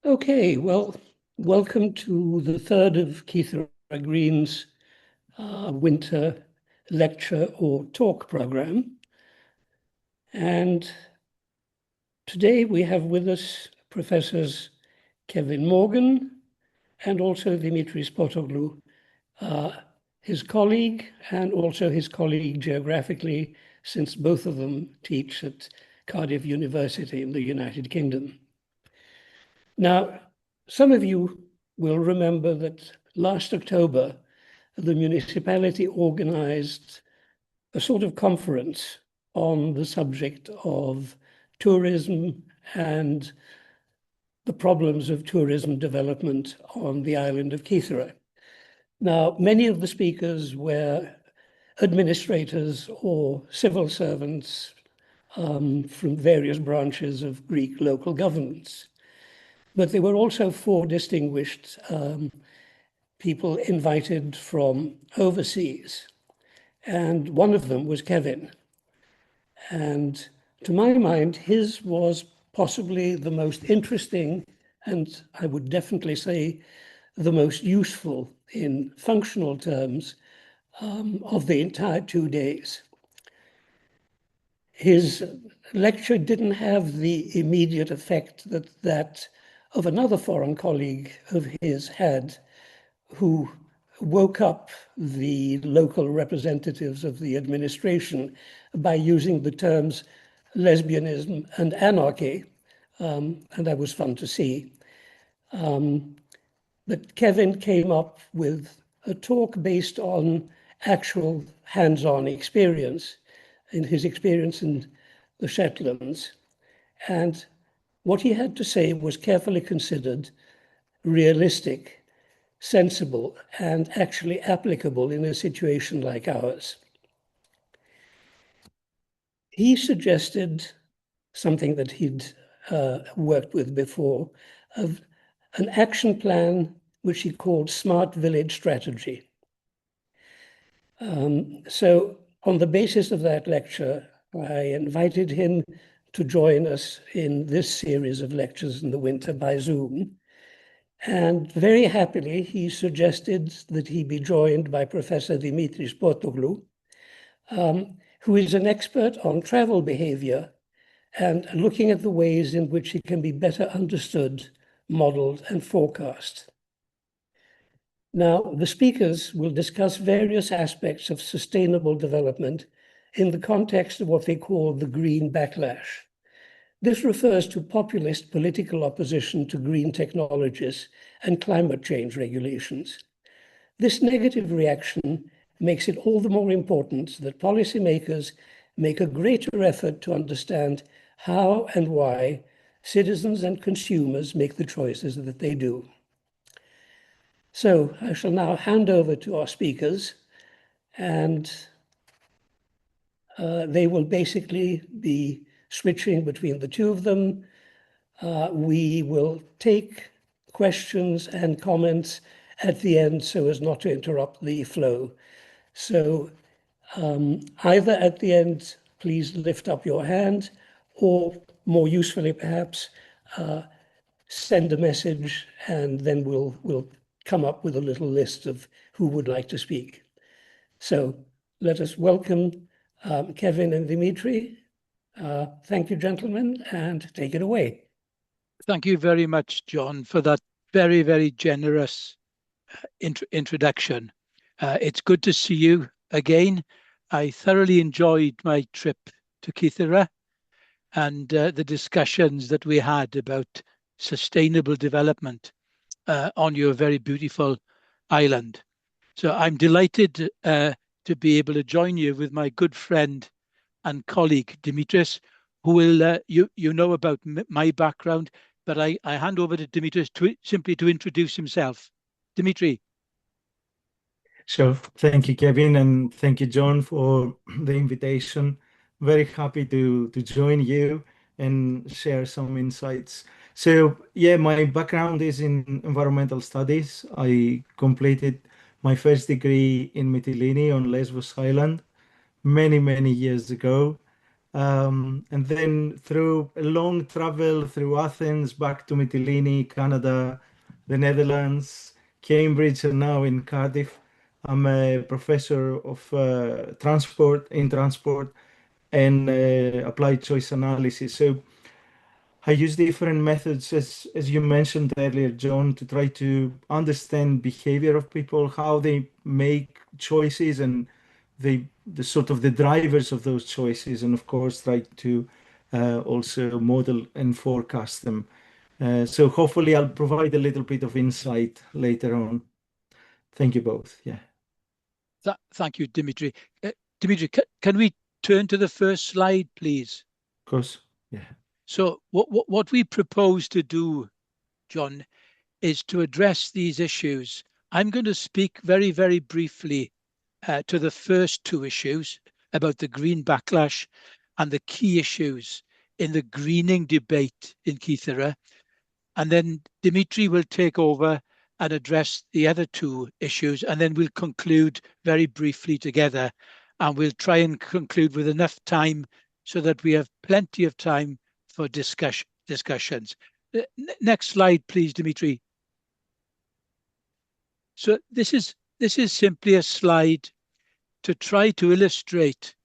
Okay, well, welcome to the third of Kythera Green's winter lecture or talk program. And today we have with us Professors Kevin Morgan and also Dimitris Potoglou, his colleague and also his colleague geographically, since both of them teach at Cardiff University in the United Kingdom. Now, some of you will remember that last October, the municipality organized a sort of conference on the subject of tourism and the problems of tourism development on the island of Kythera. Now, many of the speakers were administrators or civil servants from various branches of Greek local governments. But there were also four distinguished people invited from overseas. And one of them was Kevin. And to my mind, his was possibly the most interesting, and I would definitely say the most useful in functional terms of the entire 2 days. His lecture didn't have the immediate effect that of another foreign colleague of his had, who woke up the local representatives of the administration by using the terms lesbianism and anarchy, and that was fun to see. But Kevin came up with a talk based on actual hands-on experience, in his experience in the Shetlands. And what he had to say was carefully considered, realistic, sensible, and actually applicable in a situation like ours. He suggested something that he'd worked with before, of an action plan which he called Smart Village Strategy. So on the basis of that lecture, I invited him to join us in this series of lectures in the winter by Zoom. And very happily, he suggested that he be joined by Professor Dimitris Potoglou, who is an expert on travel behavior and looking at the ways in which it can be better understood, modeled, and forecast. Now, the speakers will discuss various aspects of sustainable development in the context of what they call the green backlash. This refers to populist political opposition to green technologies and climate change regulations. This negative reaction makes it all the more important that policymakers make a greater effort to understand how and why citizens and consumers make the choices that they do. So I shall now hand over to our speakers, and they will basically be switching between the two of them. We will take questions and comments at the end so as not to interrupt the flow. So either at the end, please lift up your hand, or more usefully perhaps, send a message, and then we'll come up with a little list of who would like to speak. So let us welcome Kevin and Dimitri. Thank you, gentlemen, and take it away. Thank you very much, John, for that very, very generous introduction. It's good to see you again. I thoroughly enjoyed my trip to Kythera and the discussions that we had about sustainable development on your very beautiful island. So I'm delighted to be able to join you with my good friend and colleague, Dimitris, who will, you know about my background, but I hand over to Dimitris simply to introduce himself. Dimitri. So thank you, Kevin, and thank you, John, for the invitation. Very happy to join you and share some insights. So yeah, my background is in environmental studies. I completed my first degree in Mytilene on Lesbos Island many, many years ago. And then through a long travel through Athens, back to Mytilene, Canada, the Netherlands, Cambridge, and now in Cardiff. I'm a professor of transport and applied choice analysis. So I use different methods, as you mentioned earlier, John, to try to understand behavior of people, how they make choices, and the sort of the drivers of those choices, and of course try to also model and forecast them. So hopefully I'll provide a little bit of insight later on. Thank you both. Yeah. Thank you, Dimitri. Dimitri, can we turn to the first slide, please? Of course. Yeah. So what we propose to do, John, is to address these issues. I'm going to speak very, very briefly to the first two issues about the green backlash and the key issues in the greening debate in Kythera. And then Dimitri will take over and address the other two issues, and then we'll conclude very briefly together. And we'll try and conclude with enough time so that we have plenty of time for discussions. Next slide, please, Dimitri. So this is simply a slide to try to illustrate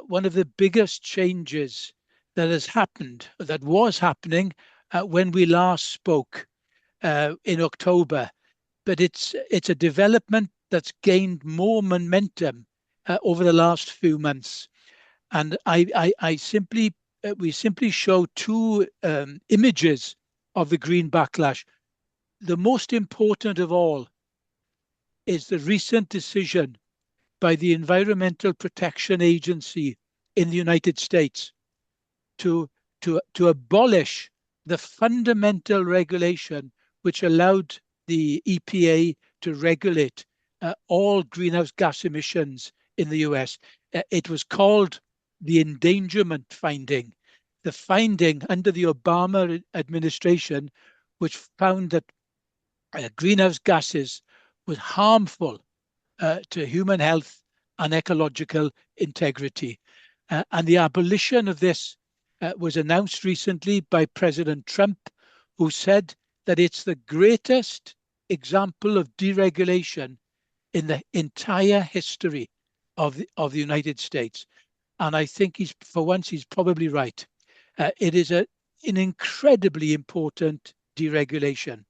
one of the biggest changes that has happened, that was happening when we last spoke in October. But it's a development that's gained more momentum over the last few months. And we simply show two images of the green backlash. The most important of all is the recent decision by the Environmental Protection Agency in the United States to abolish the fundamental regulation which allowed the EPA to regulate all greenhouse gas emissions in the US. It was called the endangerment finding. The finding under the Obama administration, which found that greenhouse gases was harmful to human health and ecological integrity. And the abolition of this was announced recently by President Trump, who said that it's the greatest example of deregulation in the entire history of the United States. And I think for once he's probably right. It is an incredibly important deregulation.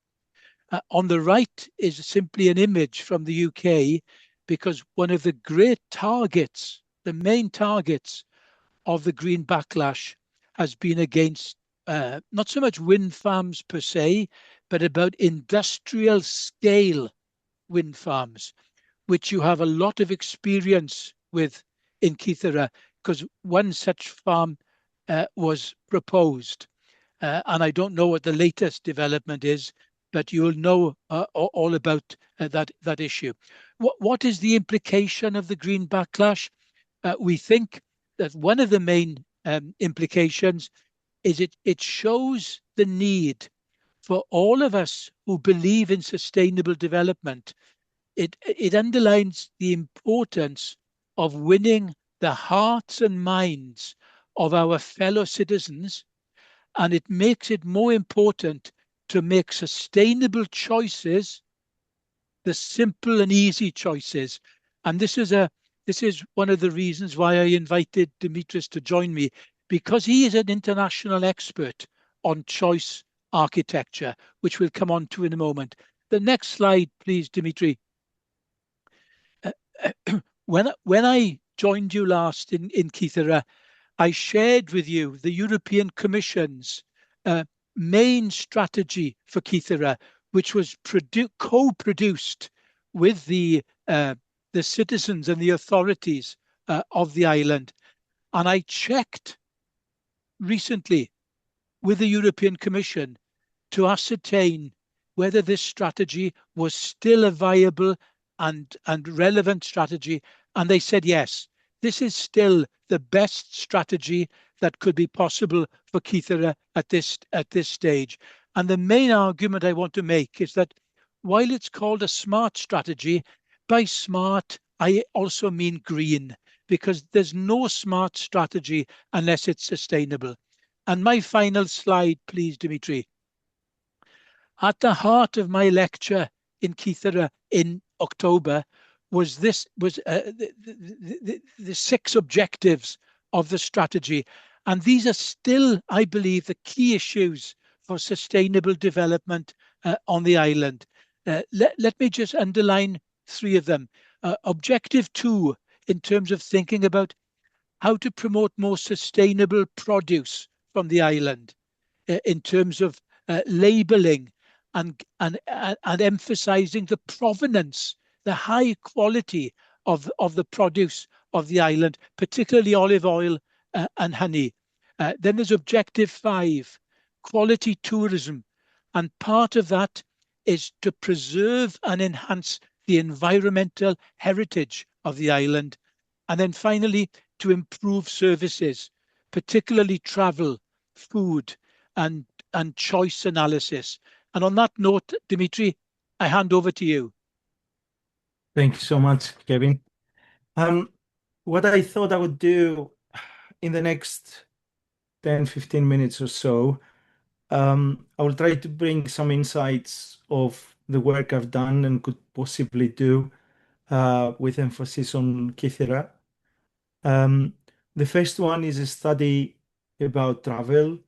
On the right is simply an image from the UK, because one of the great targets, the main targets of the green backlash has been against not so much wind farms per se, but about industrial scale wind farms, which you have a lot of experience with in Kythera, because one such farm was proposed. And I don't know what the latest development is, but you'll know all about that issue. What is the implication of the green backlash? We think that one of the main implications is it shows the need for all of us who believe in sustainable development. It underlines the importance of winning the hearts and minds of our fellow citizens, and it makes it more important to make sustainable choices the simple and easy choices. And this is one of the reasons why I invited Dimitris to join me, because he is an international expert on choice architecture, which we'll come on to in a moment. The next slide, please, Dimitri. When I joined you last in Kythera, I shared with you the European Commission's main strategy for Kythera, which was co-produced with the citizens and the authorities of the island. And I checked recently with the European Commission to ascertain whether this strategy was still a viable and relevant strategy. And they said, yes, this is still the best strategy that could be possible for Kythera at this stage. And the main argument I want to make is that while it's called a smart strategy, by smart, I also mean green, because there's no smart strategy unless it's sustainable. And my final slide, please, Dimitri. At the heart of my lecture in Kythera in October was the 6 objectives of the strategy. And these are still, I believe, the key issues for sustainable development on the island. Let me just underline 3 of them. Objective 2, in terms of thinking about how to promote more sustainable produce from the island, in terms of labeling and emphasizing the provenance, the high quality of the produce of the island, particularly olive oil and honey. Then there's objective 5, quality tourism. And part of that is to preserve and enhance the environmental heritage of the island. And then finally, to improve services, particularly travel, food, and choice analysis. And on that note, Dimitri, I hand over to you. Thank you so much, Kevin. What I thought I would do in the next 10, 15 minutes or so, I will try to bring some insights of the work I've done and could possibly do with emphasis on Kythera. The first one is a study about travel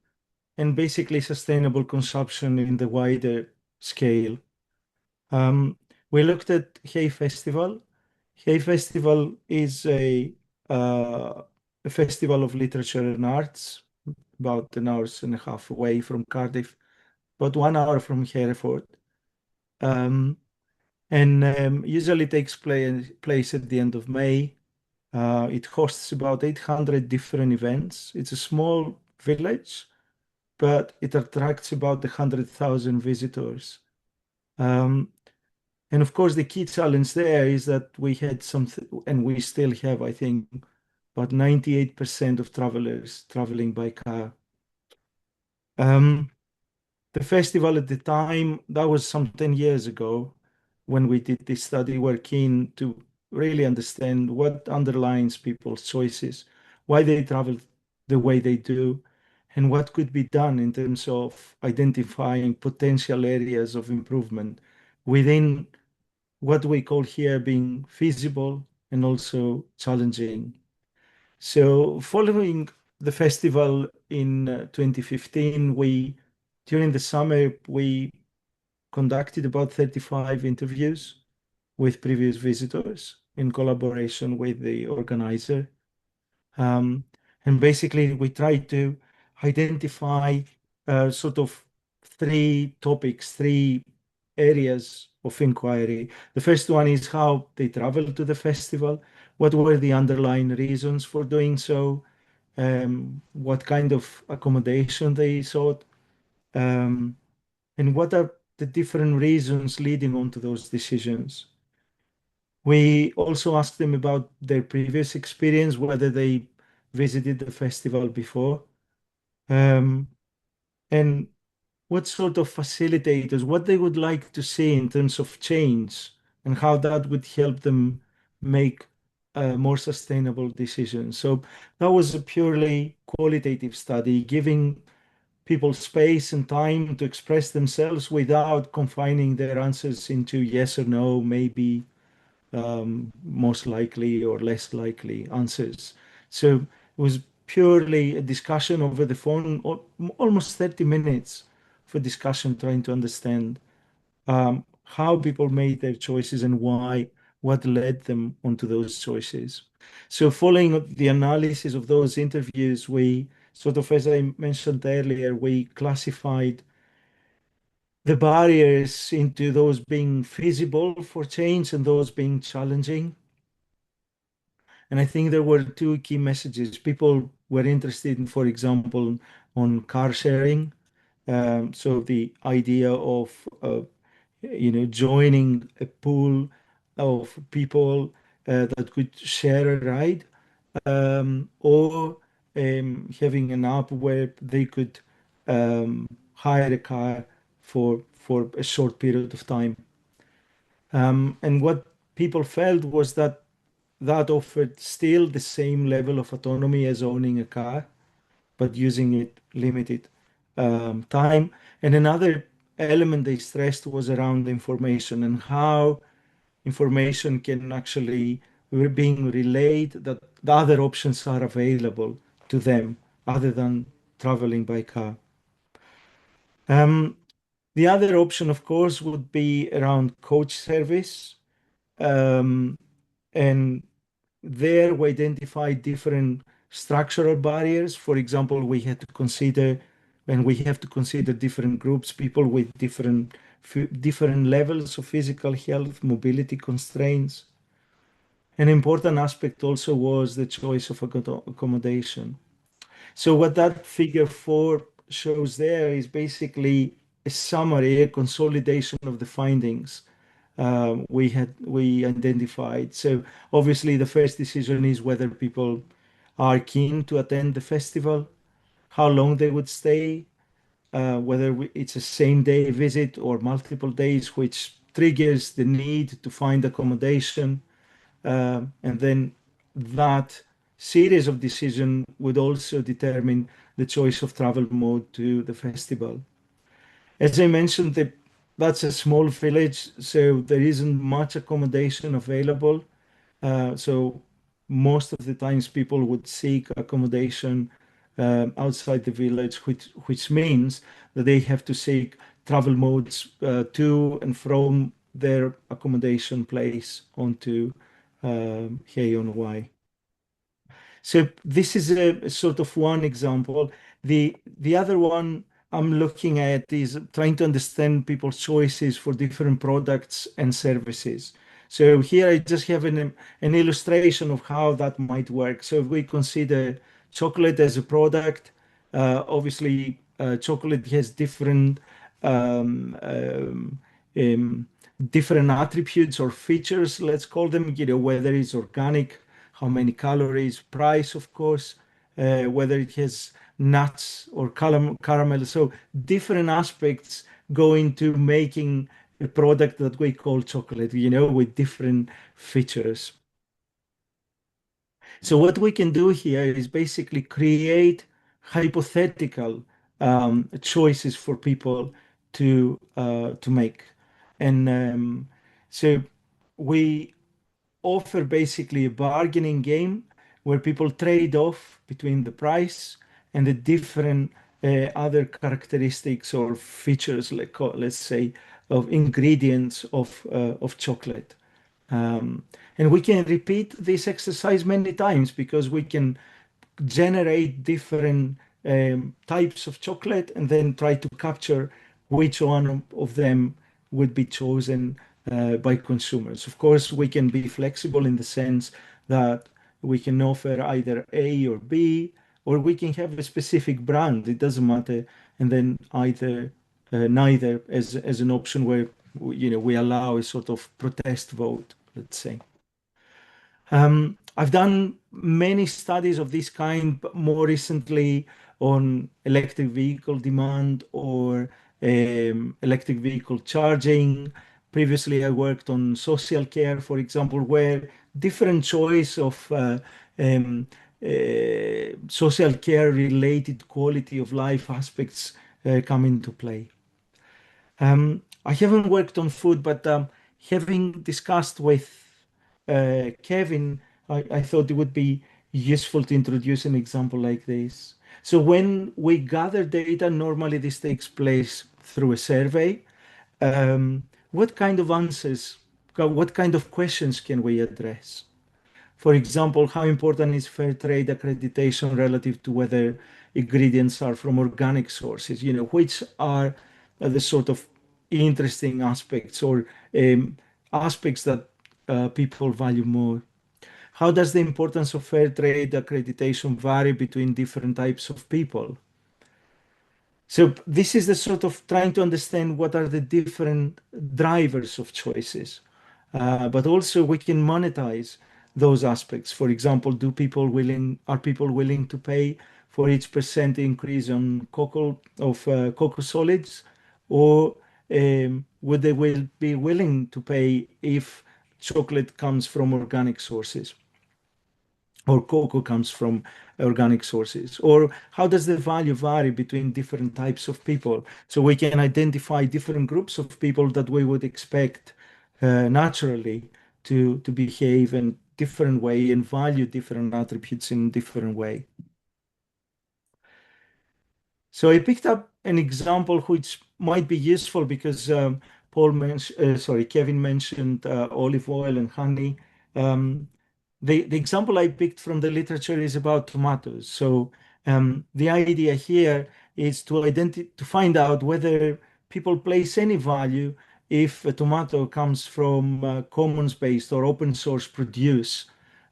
and basically sustainable consumption in the wider scale. We looked at Hay Festival. Hay Festival is a festival of literature and arts, about an hour and a half away from Cardiff, about 1 hour from Hereford. Usually takes place at the end of May. It hosts about 800 different events. It's a small village, but it attracts about 100,000 visitors. And of course, the key challenge there is that we had something, and we still have, I think, about 98% of travelers traveling by car. The festival at the time, that was some 10 years ago when we did this study, we're keen to really understand what underlines people's choices, why they travel the way they do, and what could be done in terms of identifying potential areas of improvement within what we call here being feasible and also challenging. So following the festival in 2015, during the summer, we conducted about 35 interviews with previous visitors in collaboration with the organizer. And basically, we tried to identify sort of 3 topics, 3 areas of inquiry. The first one is how they traveled to the festival, what were the underlying reasons for doing so, what kind of accommodation they sought, and what are the different reasons leading on to those decisions. We also asked them about their previous experience, whether they visited the festival before, and what sort of facilitators, what they would like to see in terms of change, and how that would help them make more sustainable decisions. So that was a purely qualitative study, giving people space and time to express themselves without confining their answers into yes or no, maybe, most likely or less likely answers. So it was purely a discussion over the phone, almost 30 minutes for discussion, trying to understand how people made their choices and why, what led them onto those choices. So following the analysis of those interviews, we sort of, as I mentioned earlier, we classified the barriers into those being feasible for change and those being challenging. And I think there were 2 key messages. People were interested in, for example, on car sharing. So the idea of joining a pool of people that could share a ride, or having an app where they could hire a car for a short period of time. And what people felt was that that offered still the same level of autonomy as owning a car, but using it limited time. And another element they stressed was around information and how information can actually being relayed, that the other options are available to them other than traveling by car. The other option, of course, would be around coach service. Um, and there we identify different structural barriers. For example, we had to consider, and we have to consider different groups, people with different levels of physical health, mobility constraints. An important aspect also was the choice of accommodation. So what that figure 4 shows there is basically a summary, a consolidation of the findings we identified. So obviously the first decision is whether people are keen to attend the festival, how long they would stay, whether it's a same day visit or multiple days, which triggers the need to find accommodation. And then that series of decisions would also determine the choice of travel mode to the festival. As I mentioned, that's a small village, so there isn't much accommodation available. So most of the times people would seek accommodation outside the village, which means that they have to seek travel modes to and from their accommodation place onto Hay-on-Wye. So this is a sort of one example. The other one I'm looking at is trying to understand people's choices for different products and services. So here I just have an illustration of how that might work. So if we consider chocolate as a product, obviously chocolate has um, um, um, different attributes or features, let's call them, whether it's organic, how many calories, price, of course, whether it has nuts or caramel. So different aspects go into making a product that we call chocolate, with different features. So what we can do here is basically create hypothetical choices for people to make. And so we offer basically a bargaining game where people trade off between the price and the different other characteristics or features, let's say, of ingredients of chocolate. And we can repeat this exercise many times because we can generate different types of chocolate and then try to capture which one of them would be chosen by consumers. Of course, we can be flexible in the sense that we can offer either A or B, or we can have a specific brand. It doesn't matter. And then neither as an option where we allow a sort of protest vote, let's say. I've done many studies of this kind, but more recently on electric vehicle demand or electric vehicle charging. Previously, I worked on social care, for example, where different choice of social care related quality of life aspects come into play. I haven't worked on food, but having discussed with Kevin, I thought it would be useful to introduce an example like this. So when we gather data, normally this takes place through a survey. What kind of answers, what kind of questions can we address? For example, how important is fair trade accreditation relative to whether ingredients are from organic sources? Which are the sort of interesting aspects or aspects that people value more? How does the importance of fair trade accreditation vary between different types of people? So this is the sort of trying to understand what are the different drivers of choices, but also we can monetize those aspects. For example, are people willing to pay for each percent increase on cocoa solids, or would they will be willing to pay if chocolate comes from organic sources? or cocoa comes from organic sources? Or how does the value vary between different types of people? So we can identify different groups of people that we would expect naturally to behave in different way and value different attributes in different way. So I picked up an example which might be useful because Kevin mentioned olive oil and honey. Um, the example I picked from the literature is about tomatoes. So the idea here is to find out whether people place any value if a tomato comes from commons-based or open source produce.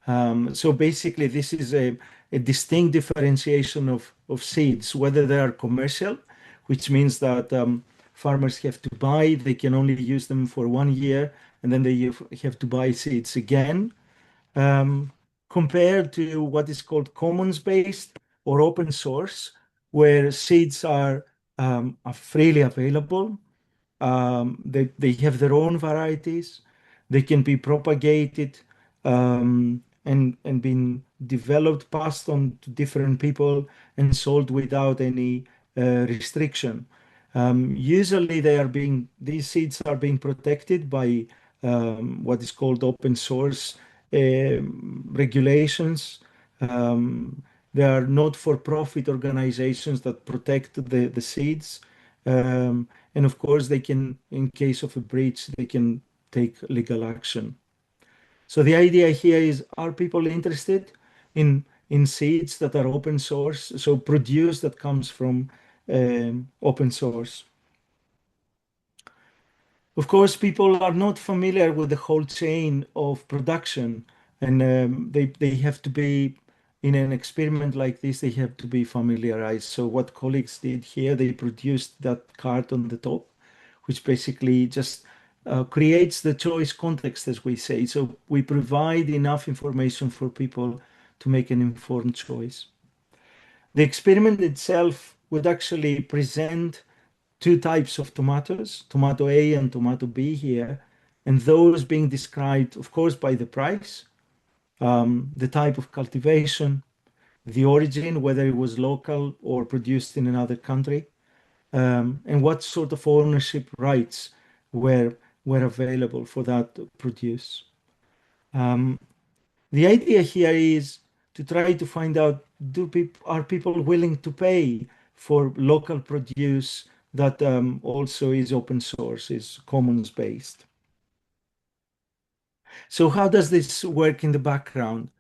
So basically, this is a distinct differentiation of seeds, whether they are commercial, which means that farmers have to buy, they can only use them for 1 year, and then they have to buy seeds again, compared to what is called commons-based or open source, where seeds are freely available. They have their own varieties. They can be propagated and been developed, passed on to different people, and sold without any restriction. Usually, these seeds are being protected by what is called open source regulations. Um, there are not-for-profit organizations that protect the seeds. And of course, they can, in case of a breach, they can take legal action. So the idea here is, are people interested in seeds that are open source, so produce that comes from open source? Of course, people are not familiar with the whole chain of production, and they have to be, in an experiment like this, they have to be familiarized. So what colleagues did here, they produced that card on the top, which basically just creates the choice context, as we say. So we provide enough information for people to make an informed choice. The experiment itself would actually present two types of tomatoes, tomato A and tomato B here, and those being described, of course, by the price, the type of cultivation, the origin, whether it was local or produced in another country, and what sort of ownership rights were available for that produce. The idea here is to try to find out, are people willing to pay for local produce that also is open source, is commons based? So how does this work in the background?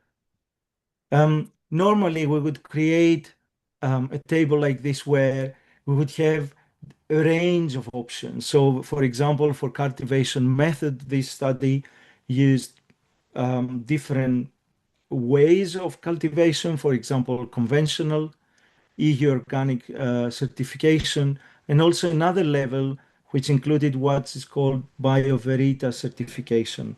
Normally we would create a table like this where we would have a range of options. So for example, for cultivation method, this study used different ways of cultivation, for example, conventional, EU organic certification, and also another level which included what is called BioVerita certification.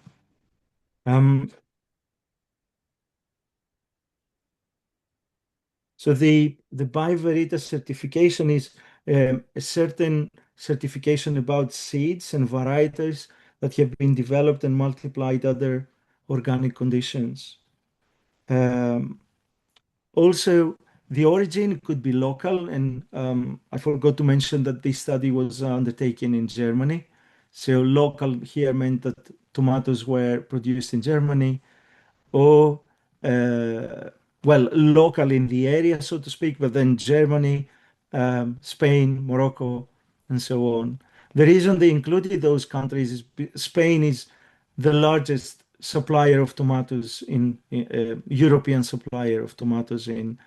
So the BioVerita certification is a certain certification about seeds and varieties that have been developed and multiplied under organic conditions. Also, the origin could be local, and I forgot to mention that this study was undertaken in Germany. So local here meant that tomatoes were produced in Germany, or well, local in the area, so to speak, but then Germany, Spain, Morocco, and so on. The reason they included those countries is Spain is the largest supplier of tomatoes in European supplier of tomatoes in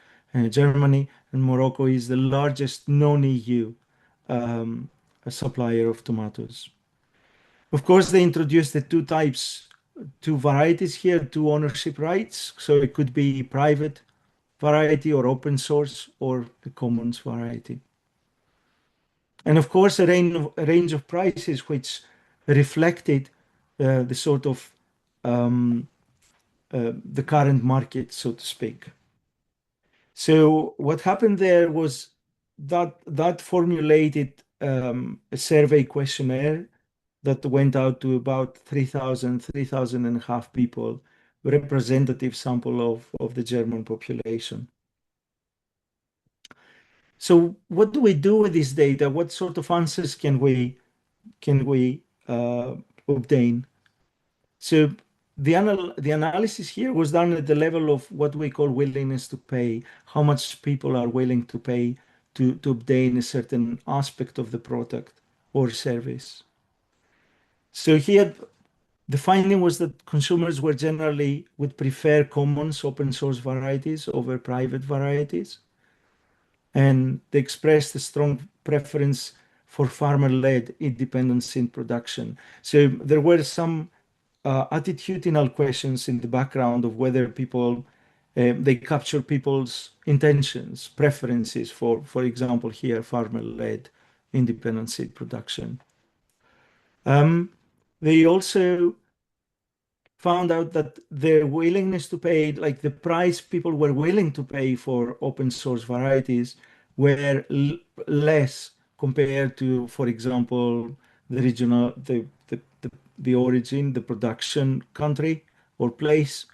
Germany, and Morocco is the largest non-EU supplier of tomatoes. Of course, they introduced the two varieties here, two ownership rights. So it could be private variety or open source or the commons variety. And of course, a range of prices which reflected the sort of the current market, so to speak. So what happened there was that formulated a survey questionnaire that went out to about 3,000 and a half people representative sample of the German population. So what do we do with this data? What sort of answers can we obtain? So the analysis here was done at the level of what we call willingness to pay, how much people are willing to pay to obtain a certain aspect of the product or service. So here, the finding was that consumers would prefer commons open source varieties over private varieties. And they expressed a strong preference for farmer-led independence in production. So there were some attitudinal questions in the background of whether people they capture people's intentions, preferences for example, here farmer-led independent seed production. They also found out that their willingness to pay, like the price people were willing to pay for open source varieties, were less compared to, for example, the regional, the origin, the production country or place.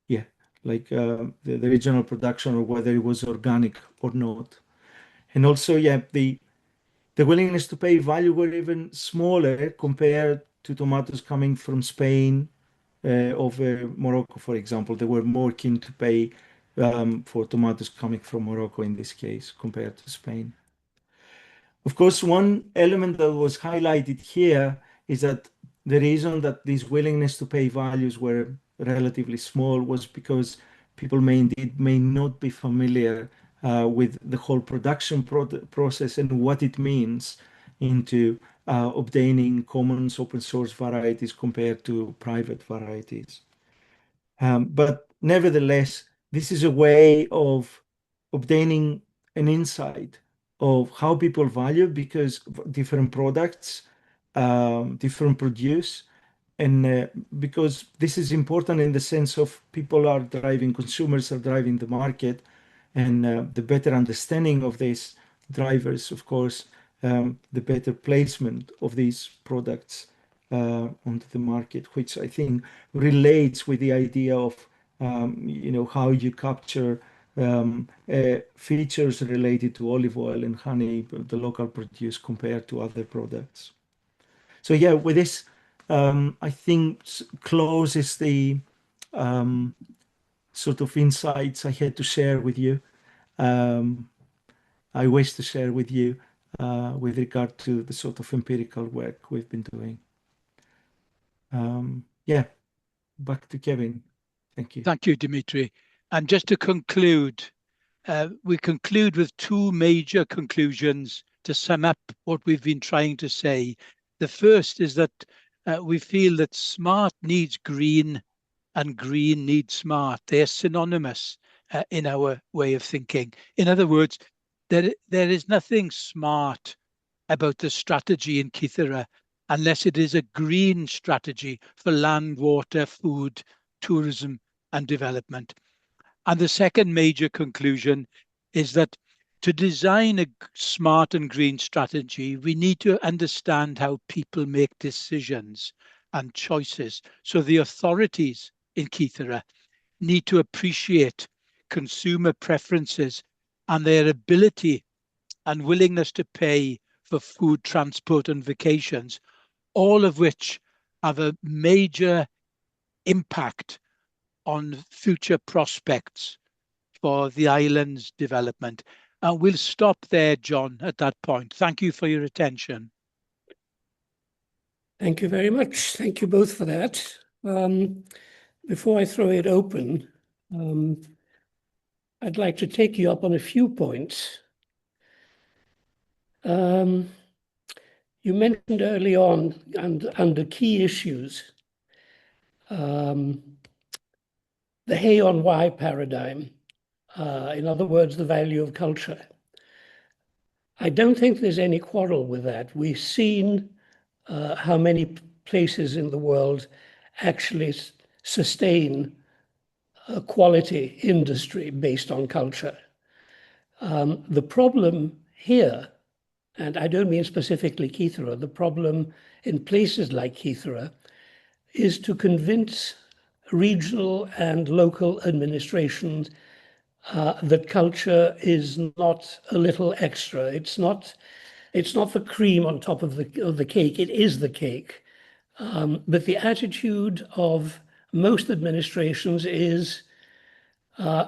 Yeah, like the regional production or whether it was organic or not. And also, yeah, the willingness to pay value were even smaller compared to tomatoes coming from Spain over Morocco, for example. They were more keen to pay for tomatoes coming from Morocco in this case compared to Spain. Of course, one element that was highlighted here is that the reason that these willingness to pay values were relatively small was because people may not be familiar with the whole production process and what it means into obtaining commons open source varieties compared to private varieties. But nevertheless, this is a way of obtaining an insight of how people value because different products, different produce, and because this is important in the sense of people are driving, consumers are driving the market, and the better understanding of these drivers, of course, the better placement of these products onto the market, which I think relates with the idea of how you capture features related to olive oil and honey, the local produce compared to other products. So yeah, with this, I think closes the sort of insights I had to share with you. I wish to share with you with regard to the sort of empirical work we've been doing. Yeah, back to Kevin. Thank you. Thank you, Dimitri. And just to conclude, we conclude with two major conclusions to sum up what we've been trying to say. The first is that we feel that smart needs green and green needs smart. They're synonymous in our way of thinking. In other words, there is nothing smart about the strategy in Kythera unless it is a green strategy for land, water, food, tourism and development. And the second major conclusion is that to design a smart and green strategy, we need to understand how people make decisions and choices. So the authorities in Kythera need to appreciate consumer preferences and their ability and willingness to pay for food, transport and vacations, all of which have a major impact on future prospects for the island's development. And we'll stop there, John, at that point. Thank you for your attention. Thank you very much. Thank you both for that. Before I throw it open, I'd like to take you up on a few points. You mentioned early on, and under key issues, the hay on Y paradigm. In other words, the value of culture. I don't think there's any quarrel with that. We've seen how many places in the world actually sustain a quality industry based on culture. The problem here, and I don't mean specifically Kythera, the problem in places like Kythera is to convince regional and local administrations that culture is not a little extra. It's not the cream on top of the cake. It is the cake. But the attitude of most administrations is,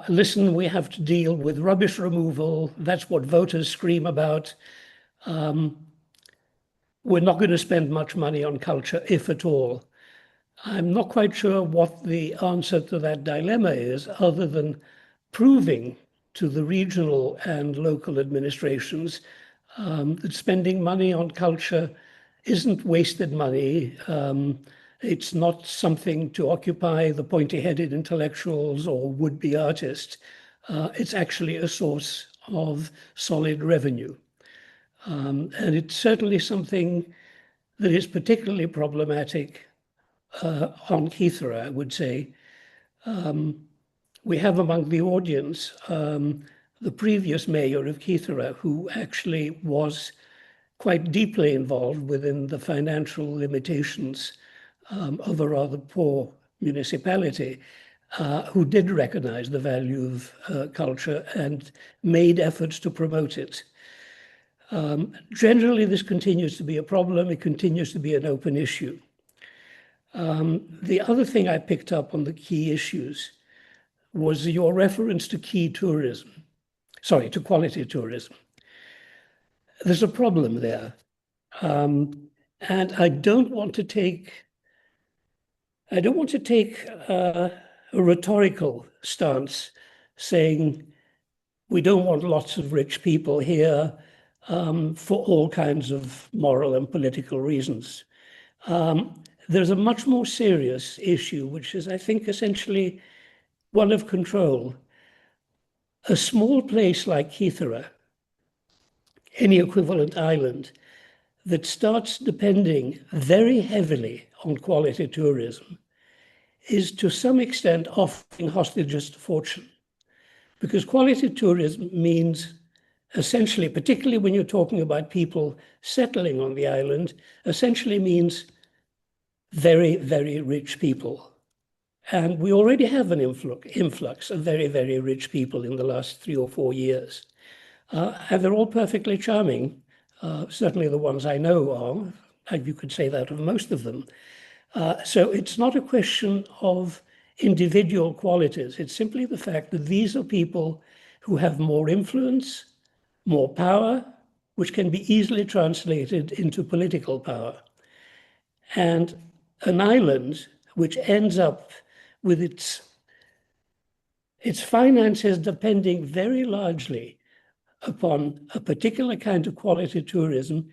listen, we have to deal with rubbish removal. That's what voters scream about. We're not going to spend much money on culture, if at all. I'm not quite sure what the answer to that dilemma is, other than proving to the regional and local administrations that spending money on culture isn't wasted money. It's not something to occupy the pointy-headed intellectuals or would-be artists. It's actually a source of solid revenue. And it's certainly something that is particularly problematic on Kythera, I would say. We have among the audience the previous mayor of Kythera, who actually was quite deeply involved within the financial limitations of a rather poor municipality, who did recognize the value of culture and made efforts to promote it. Generally, this continues to be a problem. It continues to be an open issue. The other thing I picked up on the key issues was your reference to to quality tourism. There's a problem there. And I don't want to take a rhetorical stance saying we don't want lots of rich people here for all kinds of moral and political reasons. There's a much more serious issue, which is, I think, essentially one of control. A small place like Kythera, any equivalent island, that starts depending very heavily on quality tourism is to some extent offering hostages to fortune. Because quality tourism means essentially, particularly when you're talking about people settling on the island, essentially means very, very rich people. And we already have an influx of very, very rich people in the last 3 or 4 years. And they're all perfectly charming. Certainly the ones I know are, and you could say that of most of them. So it's not a question of individual qualities. It's simply the fact that these are people who have more influence, more power, which can be easily translated into political power. And an island which ends up with its finances depending very largely upon a particular kind of quality tourism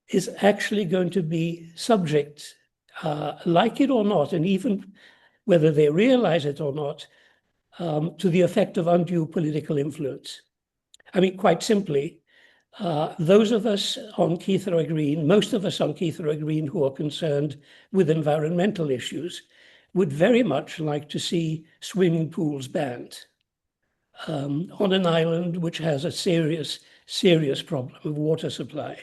is actually going to be subject, like it or not, and even whether they realize it or not, to the effect of undue political influence. I mean, quite simply, those of us on Kythera Green, most of us on Kythera Green who are concerned with environmental issues, would very much like to see swimming pools banned on an island which has a serious, serious problem of water supply.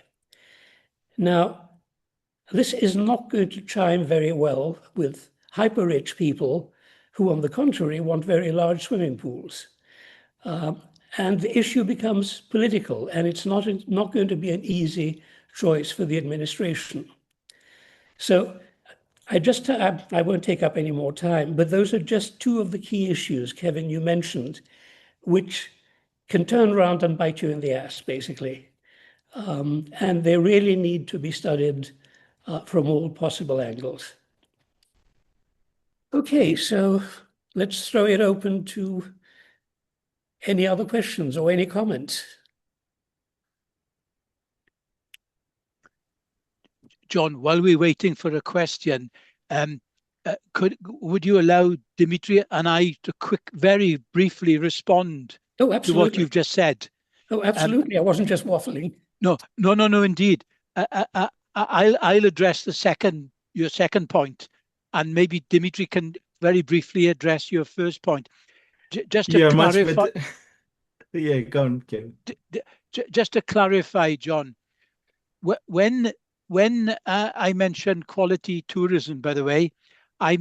Now, this is not going to chime very well with hyper-rich people who, on the contrary, want very large swimming pools. And the issue becomes political, and it's not going to be an easy choice for the administration. So I won't take up any more time, but those are just two of the key issues, Kevin, you mentioned, which can turn around and bite you in the ass, basically. And they really need to be studied from all possible angles. Okay, so let's throw it open to any other questions or any comments. John, while we're waiting for a question, would you allow Dimitri and I to very briefly respond to what you've just said? Oh, absolutely. I wasn't just waffling. No, indeed. I'll address your second point, and maybe Dimitri can very briefly address your first point. Just to clarify. Yeah, go on, Kevin. just to clarify, John, when I mentioned quality tourism, by the way, I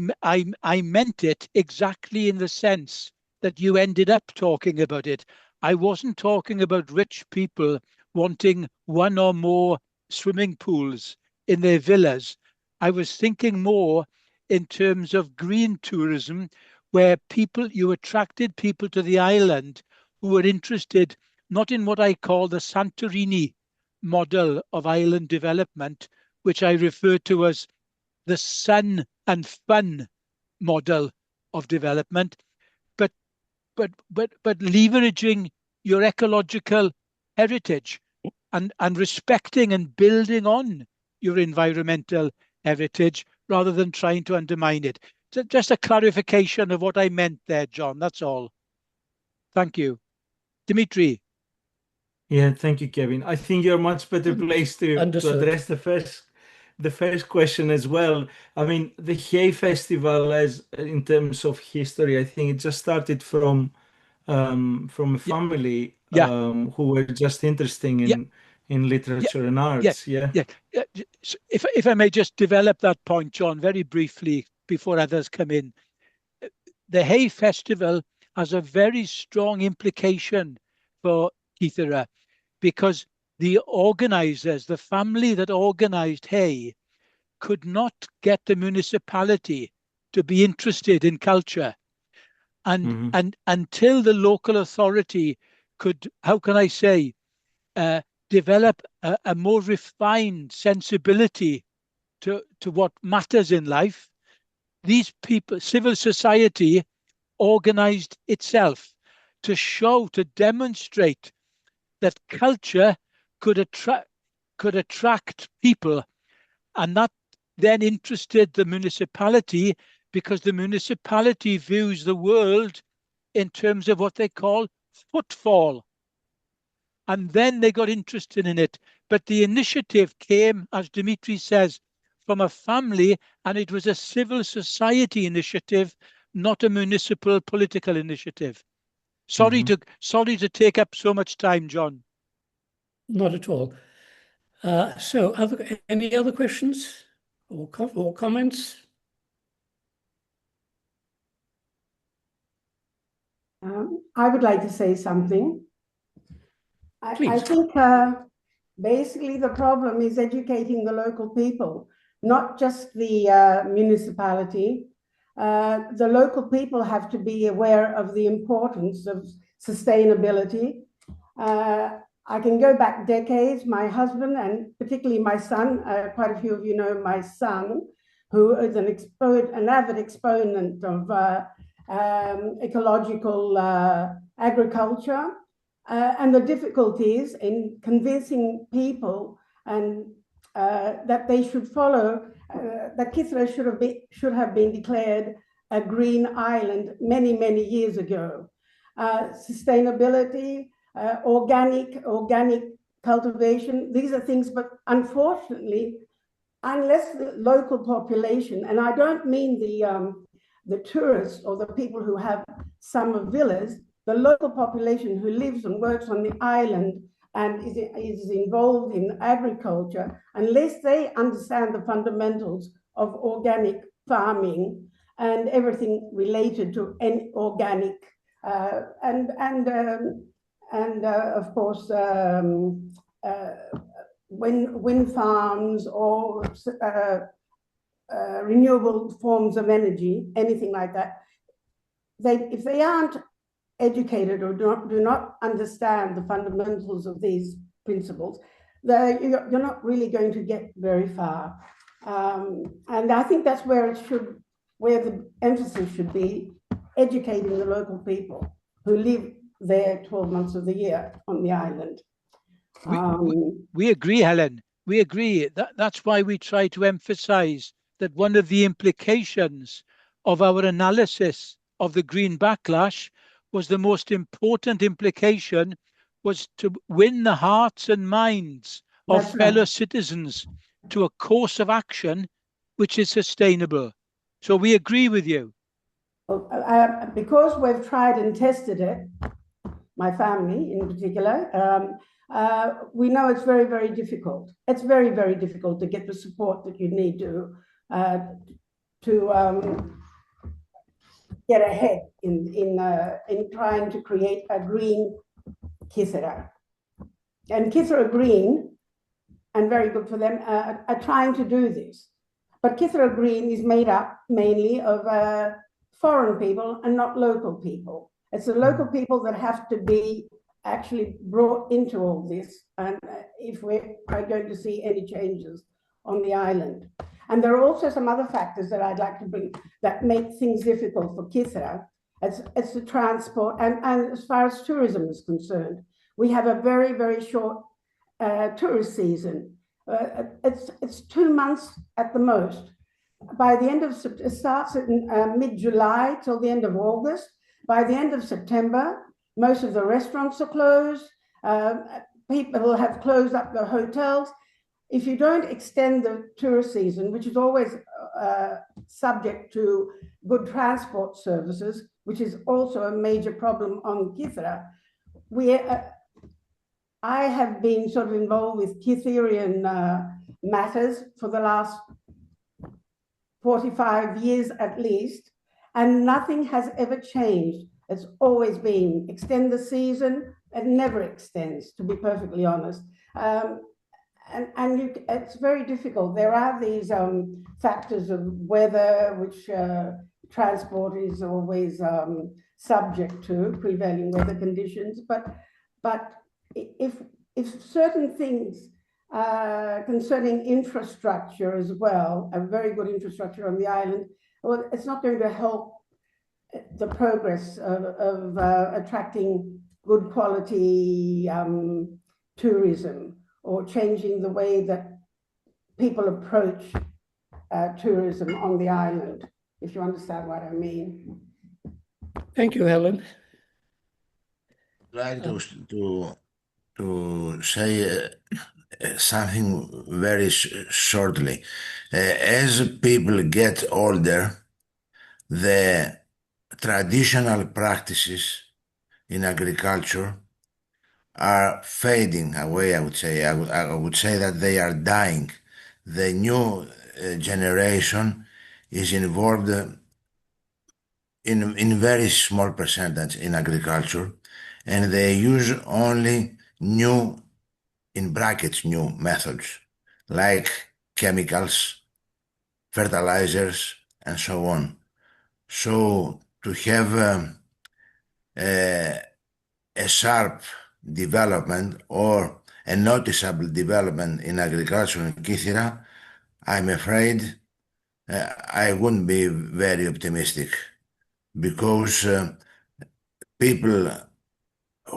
meant it exactly in the sense that you ended up talking about it. I wasn't talking about rich people wanting one or more swimming pools in their villas. I was thinking more in terms of green tourism, where you attracted people to the island who were interested not in what I call the Santorini model of island development, which I refer to as the sun and fun model of development, but leveraging your ecological heritage and respecting and building on your environmental heritage rather than trying to undermine it. Just a clarification of what I meant there, John. That's all. Thank you. Dimitri. Yeah, thank you, Kevin. I think you're much better placed to address the first question as well. I mean, the Hay Festival, as in terms of history, I think it just started from a family who were just interested in literature and arts. Yeah. If I may just develop that point, John, very briefly before others come in. The Hay Festival has a very strong implication for Kythera, because the organizers, the family that organized Hay, could not get the municipality to be interested in culture. And until the local authority could, how can I say, develop a more refined sensibility to what matters in life, these people, civil society, organized itself to demonstrate that culture could attract people, and that then interested the municipality, because the municipality views the world in terms of what they call footfall. And then they got interested in it. But the initiative came, as Dimitris says, from a family, and it was a civil society initiative, not a municipal political initiative. Sorry to take up so much time, John. Not at all. So, any other questions or comments? I would like to say something. I think basically the problem is educating the local people, not just the municipality. The local people have to be aware of the importance of sustainability. I can go back decades. My husband, and particularly my son, quite a few of you know my son, who is an avid exponent of ecological agriculture, and the difficulties in convincing people and that they should follow, that Kythera should have been declared a green island many, many years ago. Sustainability, organic cultivation, these are things, but unfortunately, unless the local population, and I don't mean the tourists or the people who have summer villas, the local population who lives and works on the island and is involved in agriculture, unless they understand the fundamentals of organic farming and everything related to organic, and of course, wind farms or renewable forms of energy, anything like that, if they aren't educated or do not understand the fundamentals of these principles, you're not really going to get very far. And I think that's where the emphasis should be, educating the local people who live there 12 months of the year on the island. We agree, Helen. We agree. That's why we try to emphasize that one of the implications of our analysis of the green backlash was the most important implication was to win the hearts and minds of fellow citizens to a course of action which is sustainable. So we agree with you. Because we've tried and tested it, my family in particular, we know it's very, very difficult. It's very, very difficult to get the support that you need to get ahead in trying to create a green Kythera. And Kythera Green, and very good for them, are trying to do this. But Kythera Green is made up mainly of foreign people and not local people. It's the local people that have to be actually brought into all this, and if we are going to see any changes on the island. And there are also some other factors that I'd like to bring that make things difficult for Kythera. It's the transport, and as far as tourism is concerned, we have a very, very short tourist season. It's 2 months at the most. By the end of it starts in mid-July till the end of August. By the end of September, most of the restaurants are closed. People will have closed up the hotels. If you don't extend the tourist season, which is always subject to good transport services, which is also a major problem on Kythera, I have been sort of involved with Kytherian matters for the last 45 years at least, and nothing has ever changed. It's always been extend the season. It never extends, to be perfectly honest. It's very difficult. There are these factors of weather, which transport is always subject to prevailing weather conditions. But if certain things concerning infrastructure as well, a very good infrastructure on the island, well, it's not going to help the progress of attracting good quality tourism, or changing the way that people approach tourism on the island, if you understand what I mean. Thank you, Helen. I'd like to say something very shortly. As people get older, the traditional practices in agriculture are fading away, I would say. I would say that they are dying. The new generation is involved in very small percentage in agriculture, and they use only new, in brackets, new methods, like chemicals, fertilizers, and so on. So to have a sharp development or a noticeable development in agriculture in Kythera, I'm afraid I wouldn't be very optimistic, because people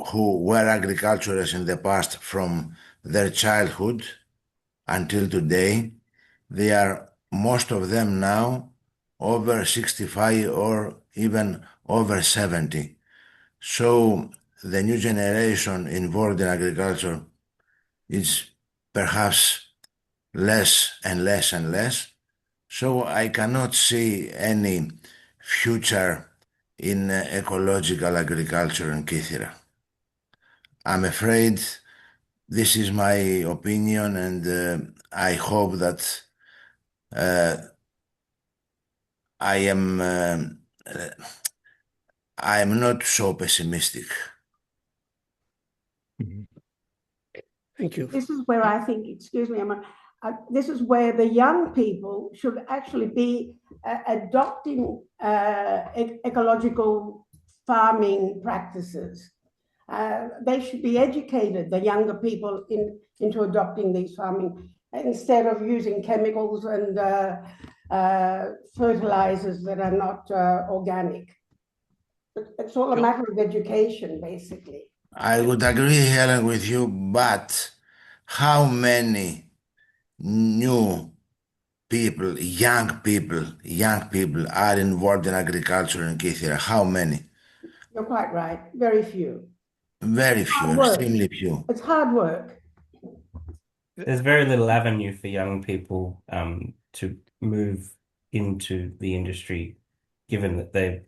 who were agriculturists in the past from their childhood until today, they are, most of them now, over 65 or even over 70. So the new generation involved in agriculture is perhaps less and less and less. So I cannot see any future in ecological agriculture in Kythera. I'm afraid this is my opinion, and I hope that I am not so pessimistic. Thank you. This is where I think, excuse me, this is where the young people should actually be adopting ecological farming practices. They should be educated, the younger people, into adopting these farming, instead of using chemicals and fertilizers that are not organic. It's all a matter of education, basically. I would agree, Helen, with you, but how many new people, young people are involved in agriculture in Kythera? How many? You're quite right. Very few. Very few, extremely few. It's hard work. There's very little avenue for young people to move into the industry, given that there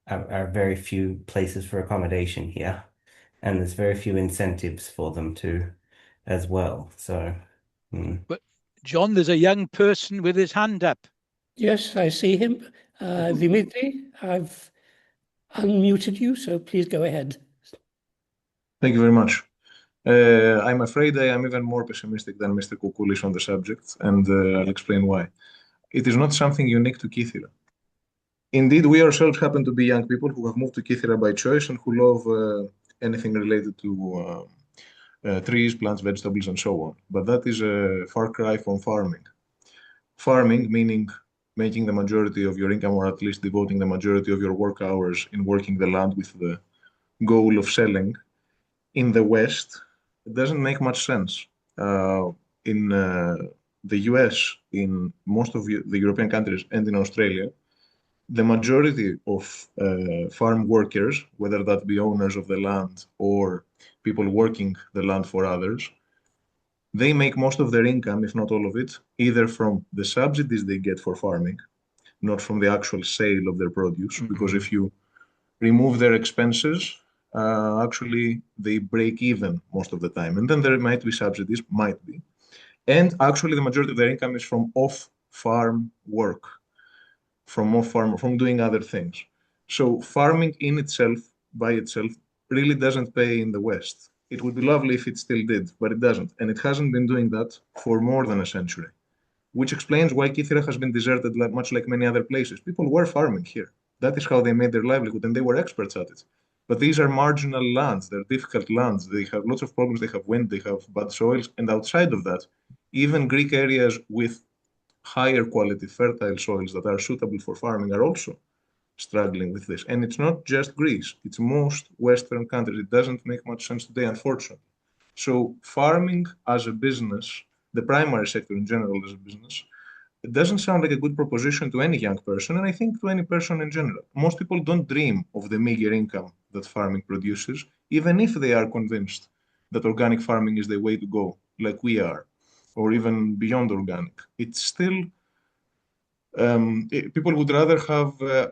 are very few places for accommodation here. and there's very few incentives for them to as well. So, But John, there's a young person with his hand up. Yes, I see him. Dimitri, I've unmuted you, so please go ahead. Thank you very much. I'm afraid I am even more pessimistic than Mr. Koukoulis on the subject, and I'll explain why. It is not something unique to Kythera. Indeed, we ourselves happen to be young people who have moved to Kythera by choice and who love anything related to trees, plants, vegetables, and so on. But that is a far cry from farming. Farming, meaning making the majority of your income, or at least devoting the majority of your work hours in working the land with the goal of selling, in the West, it doesn't make much sense. In the US, in most of the European countries, and in Australia, the majority of farm workers, whether that be owners of the land or people working the land for others, they make most of their income, if not all of it, either from the subsidies they get for farming, not from the actual sale of their produce. Because if you remove their expenses, actually they break even most of the time. And then there might be subsidies, might be. And actually the majority of their income is from off-farm work, from doing other things. So farming in itself, by itself, really doesn't pay in the West. It would be lovely if it still did, but it doesn't. And it hasn't been doing that for more than a century, which explains why Kythera has been deserted much like many other places. People were farming here. That is how they made their livelihood, and they were experts at it. But these are marginal lands. They're difficult lands. They have lots of problems. They have wind. They have bad soils. And outside of that, even Greek areas with higher quality fertile soils that are suitable for farming are also struggling with this. And it's not just Greece. It's most Western countries. It doesn't make much sense today, unfortunately. So farming as a business, the primary sector in general as a business, it doesn't sound like a good proposition to any young person, and I think to any person in general. Most people don't dream of the meager income that farming produces, even if they are convinced that organic farming is the way to go, like we are, or even beyond organic. It's still, people would rather have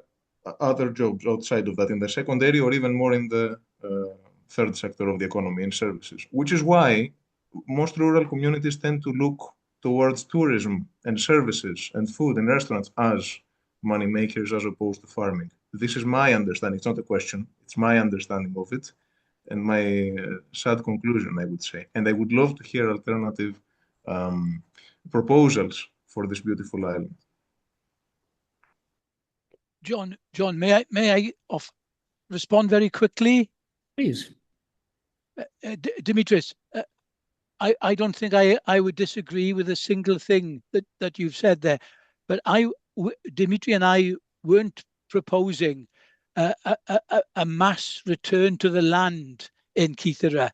other jobs outside of that in the secondary or even more in the third sector of the economy in services, which is why most rural communities tend to look towards tourism and services and food and restaurants as money makers as opposed to farming. This is my understanding. It's not a question. It's my understanding of it and my sad conclusion, I would say. And I would love to hear alternative proposals for this beautiful island. John, may I respond very quickly? Please. Dimitris, I don't think I would disagree with a single thing that you've said there, but Dimitri and I weren't proposing a mass return to the land in Kythera.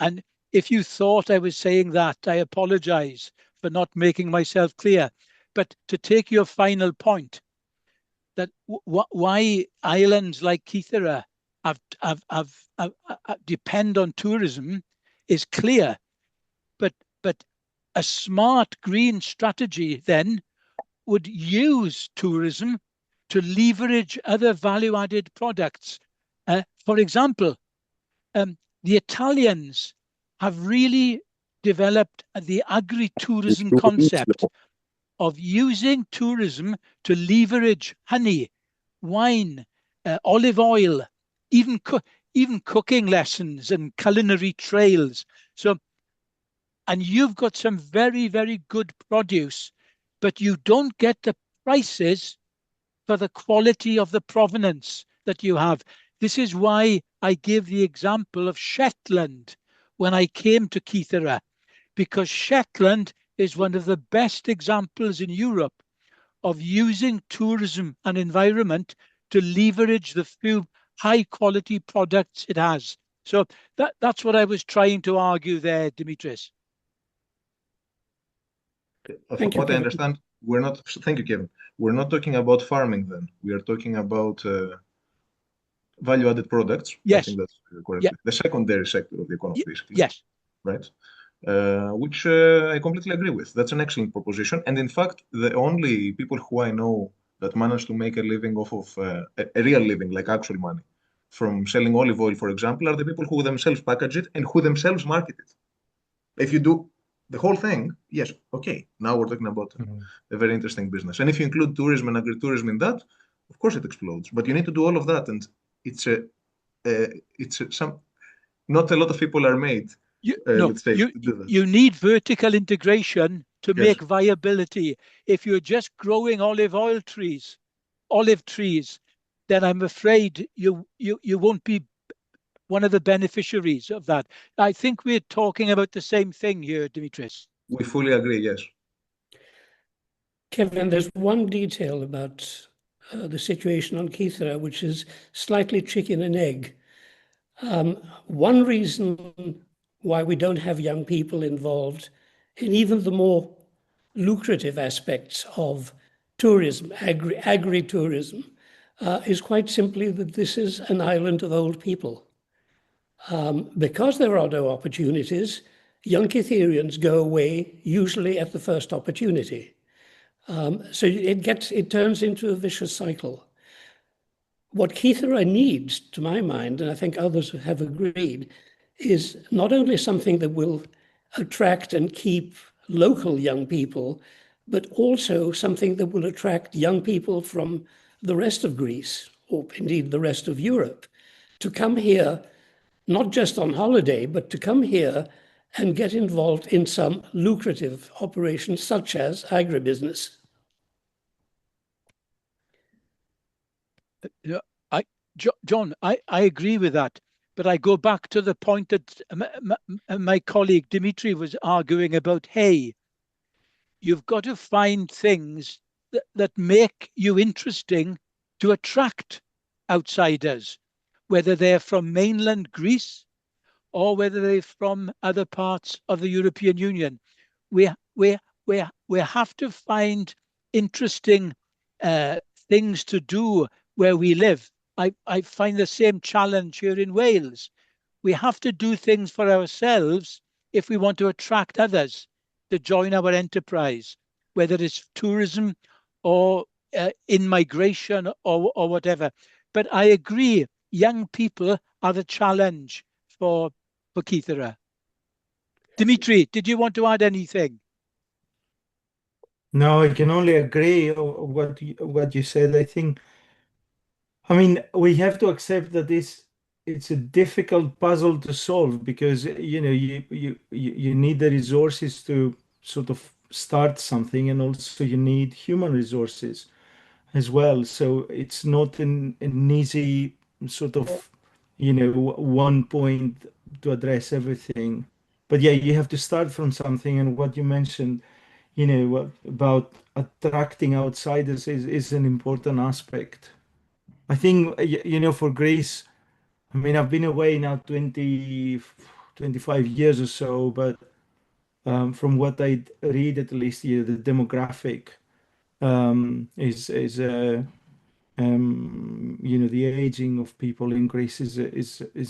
And if you thought I was saying that, I apologize for not making myself clear. But to take your final point, that why islands like Kythera depend on tourism is clear. But a smart green strategy then would use tourism to leverage other value-added products. For example, the Italians have really developed the agri-tourism concept of using tourism to leverage honey, wine, olive oil, even cooking lessons and culinary trails. So, and you've got some very, very good produce, but you don't get the prices for the quality of the provenance that you have. This is why I give the example of Shetland when I came to Kythera, because Shetland is one of the best examples in Europe of using tourism and environment to leverage the few high quality products it has. So that's what I was trying to argue there, Dimitris. Thank you, What I understand, thank you, Kevin. We're not talking about farming then. We are talking about value-added products. Yes. I think that's correct. Yeah. The secondary sector of the economy, basically. Yes. Right. Which I completely agree with. That's an excellent proposition. And in fact, the only people who I know that manage to make a living off of a real living, like actual money, from selling olive oil, for example, are the people who themselves package it and who themselves market it. If you do the whole thing, yes, okay, now we're talking about a very interesting business. And if you include tourism and agritourism in that, of course it explodes. But you need to do all of that, and not a lot of people are made. Let's say, to do that. You need vertical integration to Yes. make viability. If you're just growing olive trees, then I'm afraid you won't be one of the beneficiaries of that. I think we're talking about the same thing here, Dimitris. We fully agree, yes. Kevin, there's one detail about the situation on Kythera, which is slightly chicken and egg. One reason why we don't have young people involved in even the more lucrative aspects of tourism, agri-tourism, is quite simply that this is an island of old people. Because there are no opportunities, young Kytherians go away usually at the first opportunity. So it turns into a vicious cycle. What Kythera needs, to my mind, and I think others have agreed, is not only something that will attract and keep local young people, but also something that will attract young people from the rest of Greece, or indeed the rest of Europe, to come here, not just on holiday, but to come here and get involved in some lucrative operations such as agribusiness. John, I agree with that, but I go back to the point that my colleague Dimitri was arguing about. Hey, you've got to find things that make you interesting to attract outsiders, whether they're from mainland Greece or whether they're from other parts of the European Union. We have to find interesting things to do where we live. I find the same challenge here in Wales. We have to do things for ourselves if we want to attract others to join our enterprise, whether it's tourism or in migration or whatever. But I agree, young people are the challenge for Kythera. Dimitri, did you want to add anything? No, I can only agree what you said. I mean, we have to accept that it's a difficult puzzle to solve because you need the resources to sort of start something, and also you need human resources as well. So it's not an easy sort of one point to address everything. But yeah, you have to start from something, and what you mentioned, about attracting outsiders is an important aspect. I think, for Greece, I mean, I've been away now 25 years or so, but from what I read, at least, the demographic is the aging of people in Greece is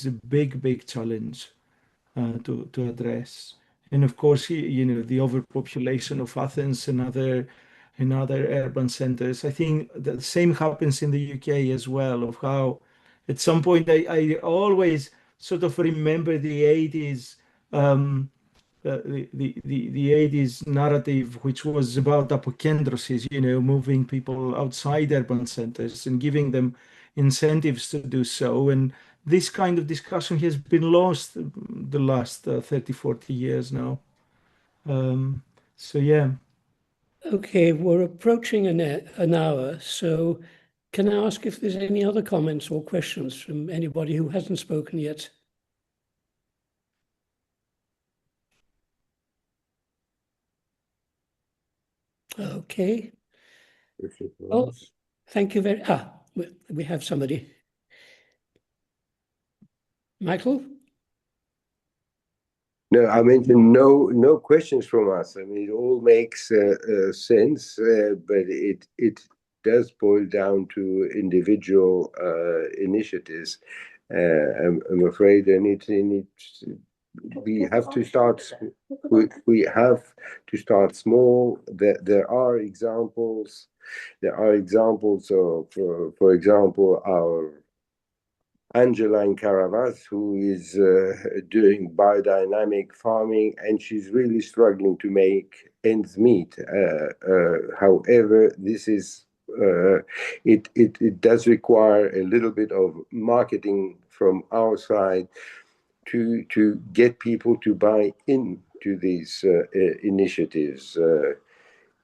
a big challenge to address. And of course, the overpopulation of Athens and other urban centers. I think the same happens in the UK as well, of how at some point I always sort of remember the 80s, the 80s narrative, which was about apokendrosis, moving people outside urban centers and giving them incentives to do so. And this kind of discussion has been lost the last 30, 40 years now. So, yeah. Okay, we're approaching an hour, so can I ask if there's any other comments or questions from anybody who hasn't spoken yet? Okay. Well, thank you very. We have somebody. Michael? No, I mentioned no questions from us. I mean, it all makes sense, but it does boil down to individual initiatives. I'm afraid we have to start. We have to start small. There are examples. There are examples of, for example, Angela in Karavas, who is doing biodynamic farming, and she's really struggling to make ends meet. However, this is it does require a little bit of marketing from our side to get people to buy into these initiatives.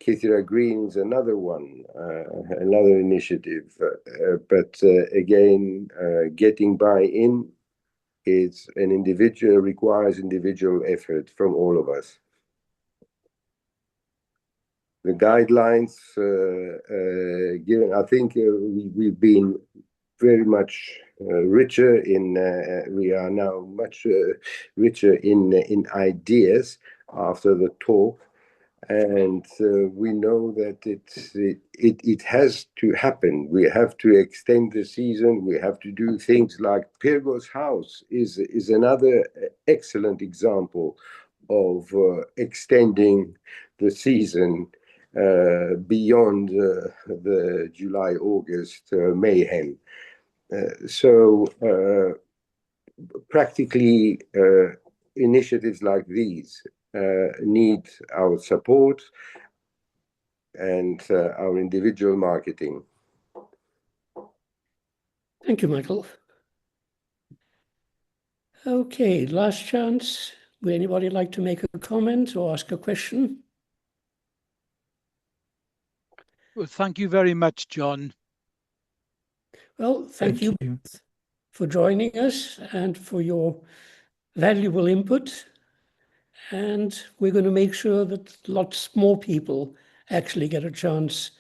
Kythera Green is another one, another initiative. But again, getting buy-in requires individual effort from all of us. The guidelines given, I think we've been very much richer in. We are now much richer in ideas after the talk. And we know that it has to happen. We have to extend the season. We have to do things like Pyrgos House is another excellent example of extending the season beyond the July-August mayhem. So practically initiatives like these need our support and our individual marketing. Thank you, Michael. Okay, last chance. Would anybody like to make a comment or ask a question? Well, thank you very much, John. Well, thank you for joining us and for your valuable input. And we're going to make sure that lots more people actually get a chance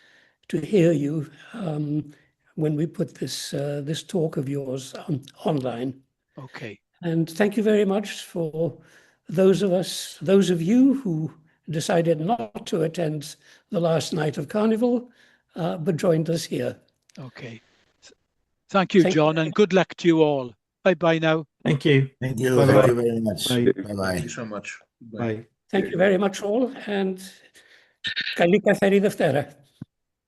to hear you when we put this this talk of yours online. Okay. And thank you very much for those of you who decided not to attend the last night of Carnival, but joined us here. Okay. Thank you, John, and good luck to you all. Bye-bye now. Thank you. Thank you. Bye-bye. Thank you very much. Bye. Bye-bye. Thank you so much. Bye. Thank you very much all, and καλή καθαρή Δευτέρα.